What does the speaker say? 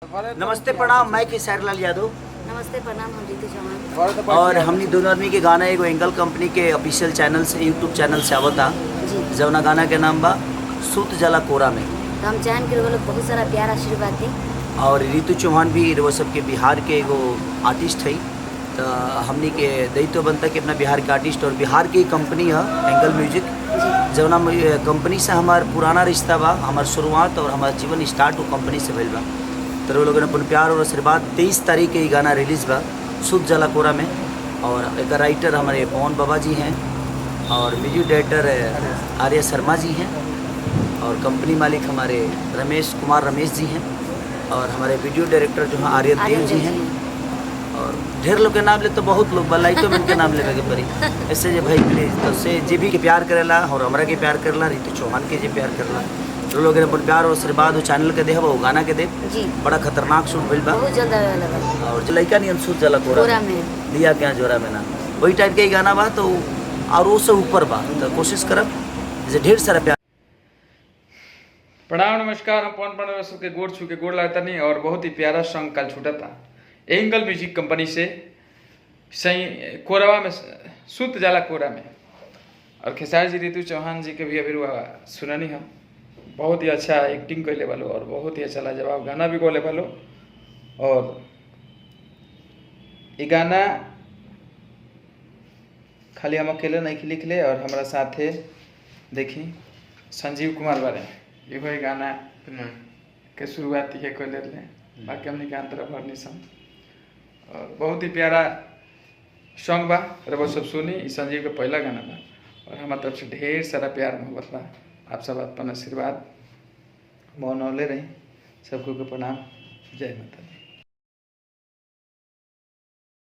नमस्ते प्रणाम, मैं खेसारी लाल यादव। नमस्ते प्रणाम, हम रितु चौहान। और हमनी दोनों आदमी के गाना एगो एंगल कंपनी के ऑफिशियल चैनल से यूट्यूब चैनल से आवता जी, जवना गाना के नाम बा सूत जला कोरा में। तो हम चाहें कि वो लोग बहुत सारा प्यार आशीर्वाद दी। और रितु चौहान भी वो सबके बिहार के एगो आर्टिस्ट है, तो हमनी के दायित्व बनता कि अपना बिहार के आर्टिस्ट और बिहार की कंपनी है एंगल म्यूजिक, जी, जवना कंपनी से हमार पुराना रिश्ता बा, हमार शुरुआत और हमार जीवन स्टार्ट वो कंपनी से भइल बा। तो वो लोगों ने अपन प्यार और आशीर्वाद 23 तारीख के ये गाना रिलीज़ बा सूत जला कोरा में। और एक राइटर हमारे पवन बाबा जी हैं और म्यूजिक डायरेक्टर आर्य शर्मा जी हैं और कंपनी मालिक हमारे रमेश जी हैं और हमारे वीडियो डायरेक्टर जो हैं आर्य देव जी हैं। और ढेर लोग के नाम ले तो बहुत लोग बा, लाइटो मैन के नाम लेवे के पड़ी। ऐसे जे भाई प्लीज तो से जे भी के प्यार करेला और हमरा के प्यार करेला, रितु चौहान के जे प्यार करेला, तो लोग अपन प्यार और आशीर्वाद वो चैनल के देव वो गाना के देव। जी, बड़ा खतरनाक शूट भइल बा बहुत जल्द आवे वाला बा। और जो लड़का नहीं सूत जला कोरा कोरा में दिया क्या जोरा में ना, वही टाइप के ही गाना बा। तो और वो से ऊपर बा, तो कोशिश करब जे ढेर सारा प्यार। प्रणाम नमस्कार, हम पवन पांडे सबके गोड़ छू के गोड़ लगता नहीं। और बहुत ही प्यारा सॉन्ग कल छूटा था एंगल म्यूजिक कंपनी से सही कोरवा में सूत जाला कोरा में। और खेसारी जी रितु चौहान जी के भी अभी सुननी हम बहुत ही अच्छा एक्टिंग कैले वालो और बहुत ही अच्छा लाजवाब गाना भी गोले वालो। और ये गाना खाली हम अकेले नहीं लिख ले और हमारा साथे देखी संजीव कुमार बारे ये गाना के शुरुआती है कैले बाकी हमने के अंतर भरनी सन। और बहुत ही प्यारा सॉन्ग बा, वो सब सुनी। संजीव का पहला गाना बा और हमारे तरफ से ढेर सारा प्यार मोहब्बत बा। आप सब अपन आशीर्वाद बनौले रही। सबको प्रणाम, जय माता दी।